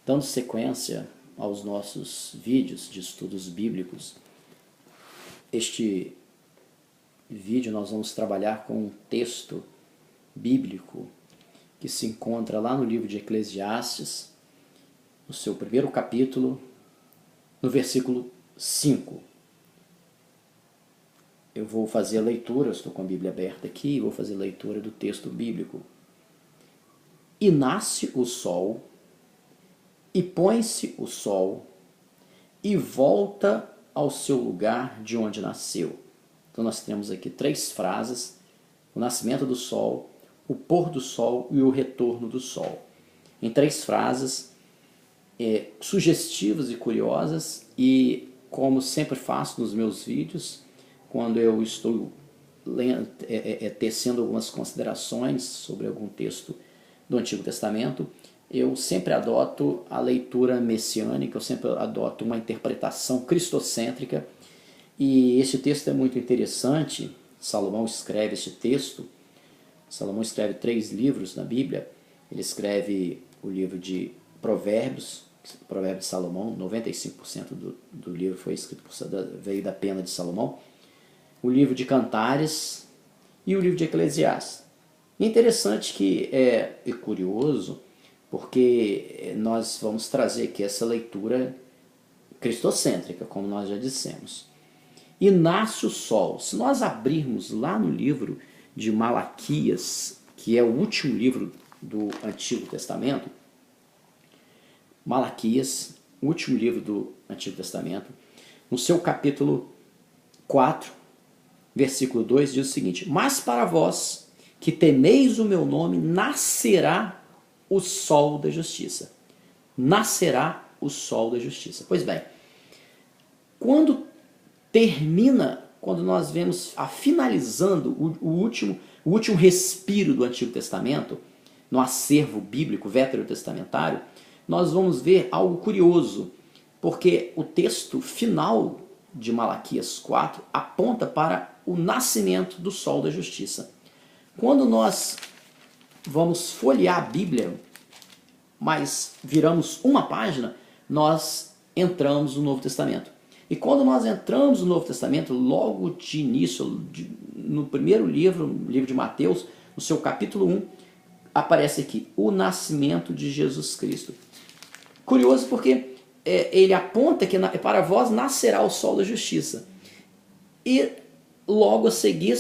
Dando sequência aos nossos vídeos de estudos bíblicos, este vídeo nós vamos trabalhar com um texto bíblico que se encontra lá no livro de Eclesiastes, no seu primeiro capítulo, no versículo 5. Eu vou fazer a leitura, eu estou com a Bíblia aberta aqui, vou fazer a leitura do texto bíblico. E nasce o sol, e põe-se o sol, e volta ao seu lugar de onde nasceu. Então nós temos aqui três frases: o nascimento do sol, o pôr do sol e o retorno do sol. Em três frases sugestivas e curiosas, e como sempre faço nos meus vídeos, quando eu estou tecendo algumas considerações sobre algum texto do Antigo Testamento, eu sempre adoto a leitura messiânica, eu sempre adoto uma interpretação cristocêntrica, e este texto é muito interessante. Salomão escreve este texto. Salomão escreve 3 livros na Bíblia. Ele escreve o livro de Provérbios, Provérbios de Salomão, 95% do livro foi escrito veio da pena de Salomão. O livro de Cantares e o livro de Eclesiastes. E é interessante que é curioso, porque nós vamos trazer aqui essa leitura cristocêntrica, como nós já dissemos. E nasce o sol. Se nós abrirmos lá no livro de Malaquias, que é o último livro do Antigo Testamento, Malaquias, o último livro do Antigo Testamento, no seu capítulo 4, versículo 2, diz o seguinte: mas para vós que temeis o meu nome, nascerá o sol da justiça. Nascerá o sol da justiça. Pois bem, quando nós vemos finalizando o último respiro do Antigo Testamento, no acervo bíblico veterotestamentário, nós vamos ver algo curioso, porque o texto final de Malaquias 4 aponta para o nascimento do sol da justiça. Quando nós vamos folhear a Bíblia, mas viramos uma página, nós entramos no Novo Testamento. E quando nós entramos no Novo Testamento, logo de início, no primeiro livro, no livro de Mateus, no seu capítulo 1, aparece aqui o nascimento de Jesus Cristo. Curioso porque ele aponta que para vós nascerá o sol da justiça. E logo a seguir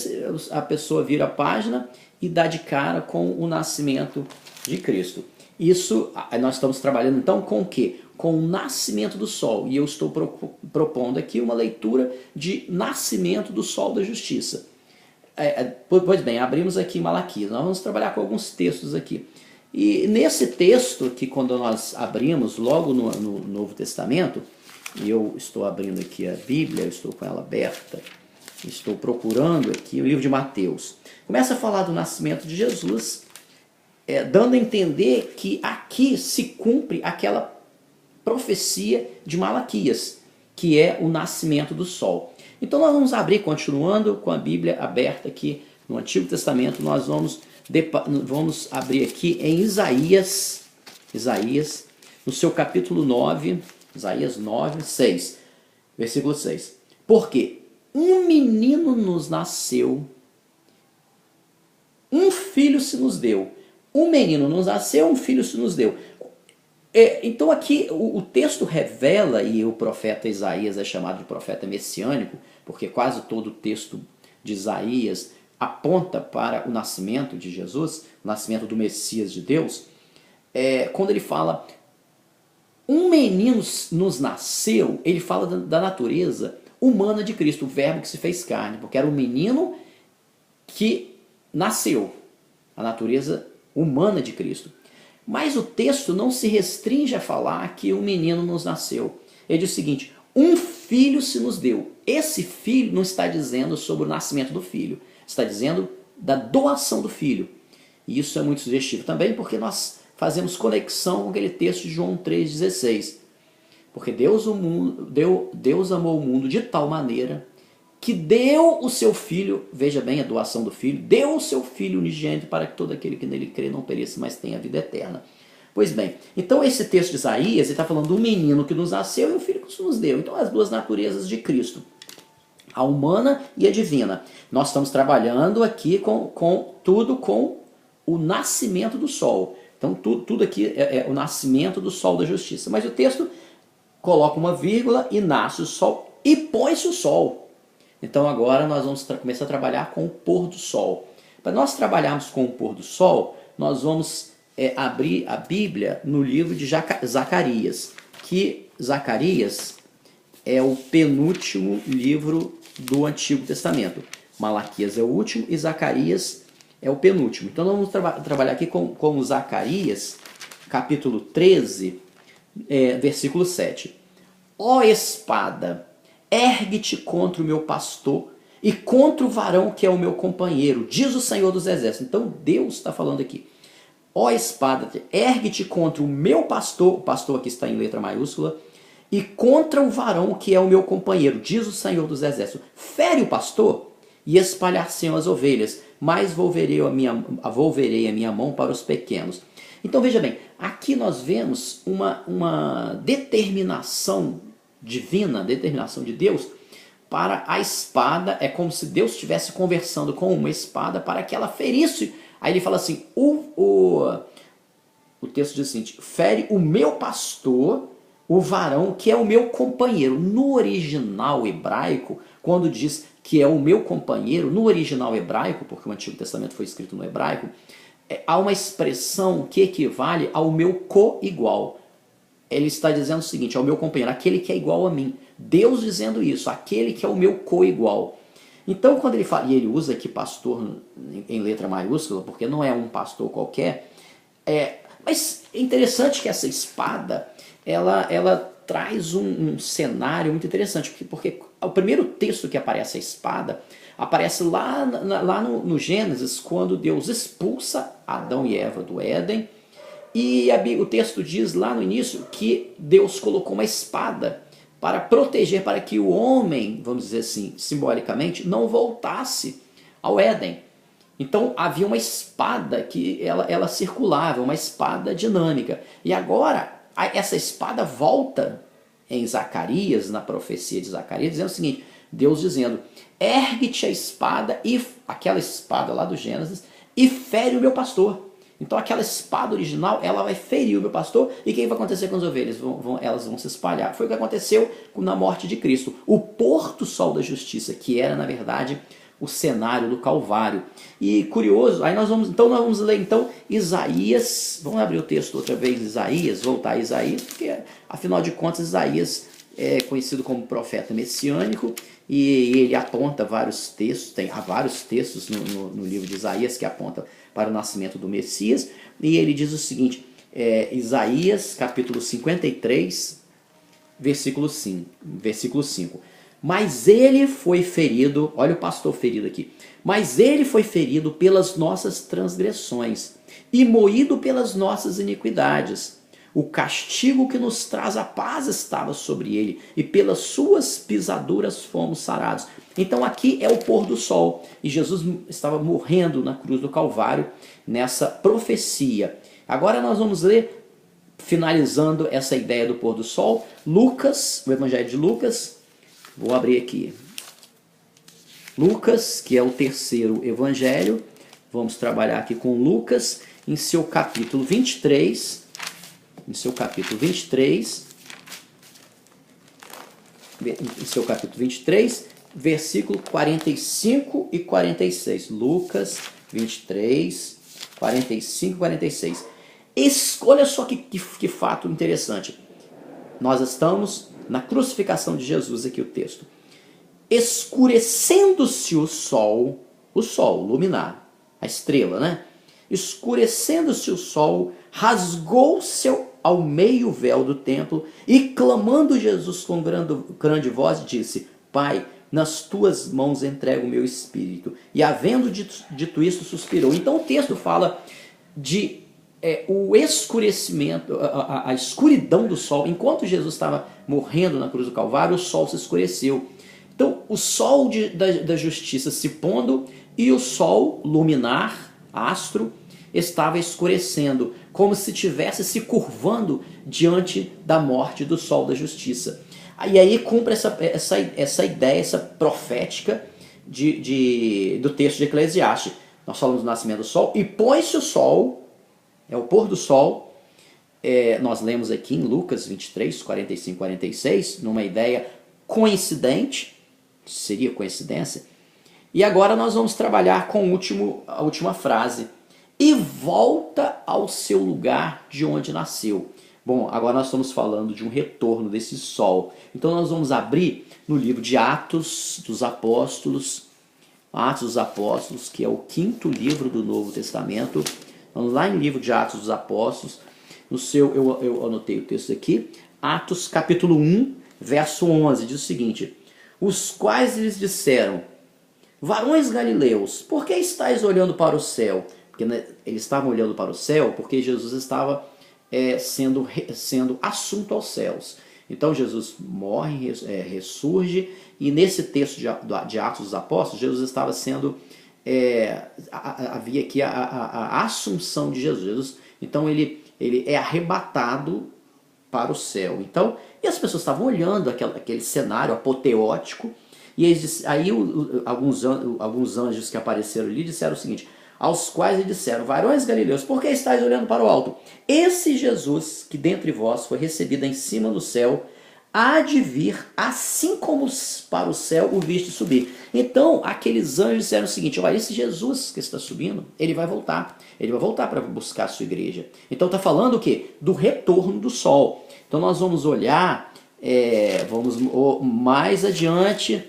a pessoa vira a página e dá de cara com o nascimento de Cristo. Isso, nós estamos trabalhando então com o quê? Com o nascimento do sol. E eu estou propondo aqui uma leitura de nascimento do sol da justiça. Pois bem, abrimos aqui Malaquias. Nós vamos trabalhar com alguns textos aqui. E nesse texto, que quando nós abrimos logo no Novo Testamento, e eu estou abrindo aqui a Bíblia, eu estou com ela aberta, estou procurando aqui o livro de Mateus. Começa a falar do nascimento de Jesus, dando a entender que aqui se cumpre aquela profecia de Malaquias, que é o nascimento do sol. Então nós vamos abrir, continuando com a Bíblia aberta aqui no Antigo Testamento, nós vamos abrir aqui em Isaías, no seu capítulo 9, Isaías 9, 6, versículo 6. Porque um menino nos nasceu, um filho se nos deu. Um menino nos nasceu, um filho se nos deu. Então aqui o texto revela, e o profeta Isaías é chamado de profeta messiânico, porque quase todo o texto de Isaías aponta para o nascimento de Jesus, o nascimento do Messias de Deus. Quando ele fala, um menino nos nasceu, ele fala da natureza humana de Cristo, o verbo que se fez carne, porque era um menino que nasceu, a natureza humana de Cristo. Mas o texto não se restringe a falar que um menino nos nasceu. Ele diz o seguinte: um filho se nos deu. Esse filho não está dizendo sobre o nascimento do filho, está dizendo da doação do filho. E isso é muito sugestivo também, porque nós fazemos conexão com aquele texto de João 3,16. Porque Deus amou o mundo de tal maneira que deu o seu filho, veja bem a doação do filho, deu o seu filho unigênito para que todo aquele que nele crê não pereça, mas tenha vida eterna. Pois bem, então esse texto de Isaías está falando do menino que nos nasceu e o filho que se nos deu. Então as duas naturezas de Cristo, a humana e a divina. Nós estamos trabalhando aqui com o nascimento do sol. Então tudo aqui é o nascimento do sol da justiça. Mas o texto coloca uma vírgula e nasce o sol e põe-se o sol. Então agora nós vamos começar a trabalhar com o pôr do sol. Para nós trabalharmos com o pôr do sol, nós vamos abrir a Bíblia no livro de Zacarias, que Zacarias é o penúltimo livro do Antigo Testamento. Malaquias é o último e Zacarias é o penúltimo. Então nós vamos trabalhar aqui com Zacarias, capítulo 13, versículo 7. Ó espada, ergue-te contra o meu pastor e contra o varão que é o meu companheiro, diz o Senhor dos Exércitos. Então Deus está falando aqui. Ó espada, ergue-te contra o meu pastor, o pastor aqui está em letra maiúscula, e contra o varão que é o meu companheiro, diz o Senhor dos Exércitos. Fere o pastor e espalhar-se as ovelhas, mas volverei a minha mão para os pequenos. Então veja bem, aqui nós vemos uma determinação divina, determinação de Deus para a espada. É como se Deus estivesse conversando com uma espada para que ela ferisse. Aí ele fala assim, o texto diz o seguinte, fere o meu pastor, o varão que é o meu companheiro. No original hebraico, quando diz que é o meu companheiro, no original hebraico, porque o Antigo Testamento foi escrito no hebraico, há uma expressão que equivale ao meu co-igual. Ele está dizendo o seguinte, ao meu companheiro, aquele que é igual a mim. Deus dizendo isso, aquele que é o meu co-igual. Então, quando ele fala, e ele usa aqui pastor em letra maiúscula, porque não é um pastor qualquer, mas é interessante que essa espada, ela traz um cenário muito interessante, porque o primeiro texto que aparece a espada, aparece lá no Gênesis, quando Deus expulsa Adão e Eva do Éden, e o texto diz lá no início que Deus colocou uma espada para proteger, para que o homem, vamos dizer assim, simbolicamente, não voltasse ao Éden. Então havia uma espada que ela circulava, uma espada dinâmica. E agora essa espada volta em Zacarias, na profecia de Zacarias, dizendo o seguinte, Deus dizendo, ergue-te a espada, e aquela espada lá do Gênesis, e fere o meu pastor. Então aquela espada original, ela vai ferir o meu pastor, e o que vai acontecer com as ovelhas? Elas vão se espalhar. Foi o que aconteceu na morte de Cristo. O pôr do sol da justiça, que era, na verdade, o cenário do Calvário. E curioso, aí nós vamos ler então Isaías, vamos abrir o texto outra vez, Isaías, voltar a Isaías, porque afinal de contas Isaías é conhecido como profeta messiânico, e ele aponta vários textos, há vários textos no livro de Isaías que apontam para o nascimento do Messias, e ele diz o seguinte, Isaías capítulo 53, versículo 5. Mas ele foi ferido, olha o pastor ferido aqui, mas ele foi ferido pelas nossas transgressões e moído pelas nossas iniquidades. O castigo que nos traz a paz estava sobre ele, e pelas suas pisaduras fomos sarados. Então aqui é o pôr do sol, e Jesus estava morrendo na cruz do Calvário, nessa profecia. Agora nós vamos ler, finalizando essa ideia do pôr do sol, Lucas, o Evangelho de Lucas. Vou abrir aqui. Lucas, que é o terceiro evangelho. Vamos trabalhar aqui com Lucas, em seu capítulo 23. Em seu capítulo 23. Em seu capítulo 23, versículo 45 e 46. Lucas 23, 45 e 46. Olha só que fato interessante. Nós estamos na crucificação de Jesus, aqui o texto. Escurecendo-se o sol, luminar, a estrela, né? Escurecendo-se o sol, rasgou-se ao meio o véu do templo, e clamando Jesus com grande voz, disse, Pai, nas tuas mãos entrego o meu espírito. E havendo dito isso, suspirou. Então o texto fala de o escurecimento, a escuridão do sol. Enquanto Jesus estava morrendo na cruz do Calvário, o sol se escureceu. Então o sol da justiça se pondo, e o sol luminar, astro, estava escurecendo, como se estivesse se curvando diante da morte do sol da justiça. E aí cumpre essa ideia, essa profética do texto de Eclesiastes. Nós falamos do nascimento do sol, e põe-se o sol, é o pôr do sol. Nós lemos aqui em Lucas 23, 45, 46, numa ideia coincidente, seria coincidência. E agora nós vamos trabalhar com a última frase. E volta ao seu lugar de onde nasceu. Bom, agora nós estamos falando de um retorno desse sol. Então nós vamos abrir no livro de Atos dos Apóstolos, que é o 5º livro do Novo Testamento. Vamos lá em livro de Atos dos Apóstolos. Eu anotei o texto aqui. Atos capítulo 1, verso 11, diz o seguinte: os quais lhes disseram: varões galileus, por que estáis olhando para o céu? Porque eles estavam olhando para o céu porque Jesus estava sendo assunto aos céus. Então Jesus morre, ressurge, e nesse texto de Atos dos Apóstolos, Jesus estava sendo... havia aqui a assunção de Jesus. Então ele é arrebatado para o céu. Então, e as pessoas estavam olhando aquele cenário apoteótico, e aí alguns anjos que apareceram ali disseram o seguinte: aos quais lhe disseram: varões galileus, por que estáis olhando para o alto? Esse Jesus, que dentre vós foi recebido em cima do céu, há de vir, assim como para o céu o viste subir. Então, aqueles anjos disseram o seguinte: olha, esse Jesus que está subindo, ele vai voltar. Ele vai voltar para buscar a sua igreja. Então, está falando o quê? Do retorno do sol. Então, nós vamos olhar, mais adiante,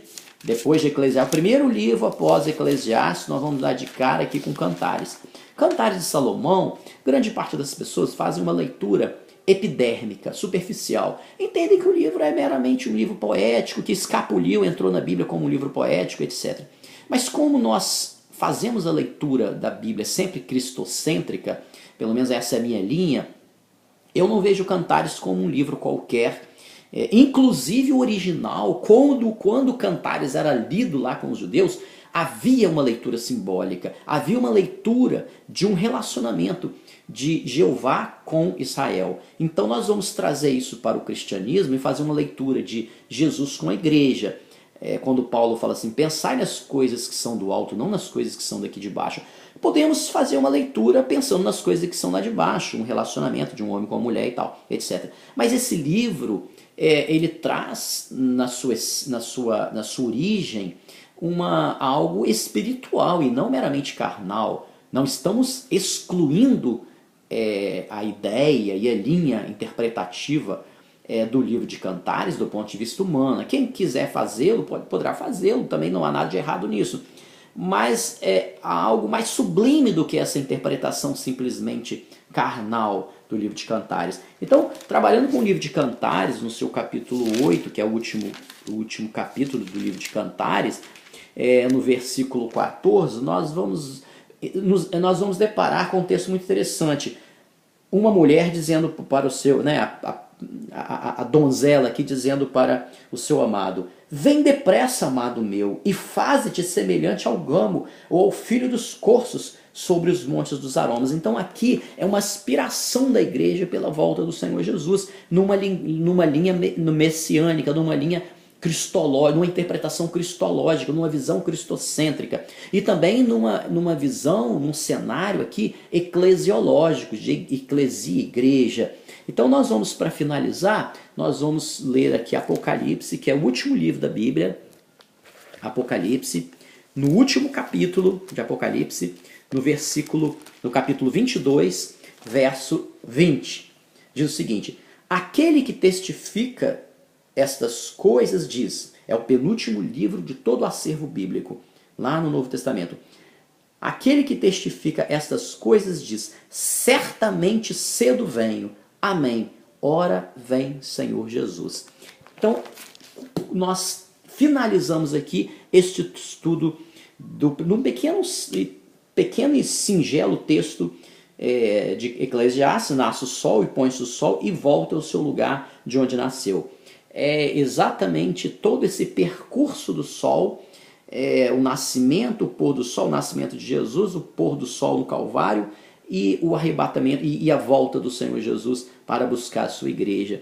depois de Eclesiastes, o primeiro livro após Eclesiastes, nós vamos dar de cara aqui com Cantares. Cantares de Salomão, grande parte das pessoas fazem uma leitura epidérmica, superficial. Entendem que o livro é meramente um livro poético, que escapuliu, entrou na Bíblia como um livro poético, etc. Mas como nós fazemos a leitura da Bíblia sempre cristocêntrica, pelo menos essa é a minha linha, eu não vejo Cantares como um livro qualquer. Inclusive o original, quando Cantares era lido lá com os judeus, havia uma leitura simbólica, havia uma leitura de um relacionamento de Jeová com Israel. Então nós vamos trazer isso para o cristianismo e fazer uma leitura de Jesus com a igreja. Quando Paulo fala assim: pensai nas coisas que são do alto, não nas coisas que são daqui de baixo. Podemos fazer uma leitura pensando nas coisas que são lá de baixo, um relacionamento de um homem com uma mulher e tal, etc. Mas esse livro, ele traz na sua origem algo espiritual e não meramente carnal. Não estamos excluindo a ideia e a linha interpretativa do livro de Cantares do ponto de vista humano. Quem quiser fazê-lo poderá fazê-lo, também não há nada de errado nisso. Mas há algo mais sublime do que essa interpretação simplesmente carnal do livro de Cantares. Então, trabalhando com o livro de Cantares, no seu capítulo 8, que é o último capítulo do livro de Cantares, no versículo 14, nós vamos deparar com um texto muito interessante. Uma mulher dizendo para o seu, a donzela aqui dizendo para o seu amado: vem depressa, amado meu, e faze-te semelhante ao gamo ou ao filho dos corços sobre os montes dos aromas. Então aqui é uma aspiração da igreja pela volta do Senhor Jesus, numa linha messiânica, numa linha cristológica, numa interpretação cristológica, numa visão cristocêntrica, e também numa visão, num cenário aqui eclesiológico, de eclesia, igreja. Então nós vamos, para finalizar, nós vamos ler aqui Apocalipse, que é o último livro da Bíblia. Apocalipse, no último capítulo de Apocalipse, no capítulo 22, verso 20. Diz o seguinte: aquele que testifica estas coisas diz, é o penúltimo livro de todo o acervo bíblico, lá no Novo Testamento. Aquele que testifica estas coisas diz: certamente cedo venho. Amém. Ora vem, Senhor Jesus. Então, nós finalizamos aqui este estudo num pequeno e singelo texto de Eclesiastes: nasce o sol e põe-se o sol e volta ao seu lugar de onde nasceu. É exatamente todo esse percurso do sol, o nascimento, o pôr do sol, o nascimento de Jesus, o pôr do sol no Calvário, e o arrebatamento e a volta do Senhor Jesus para buscar a sua igreja.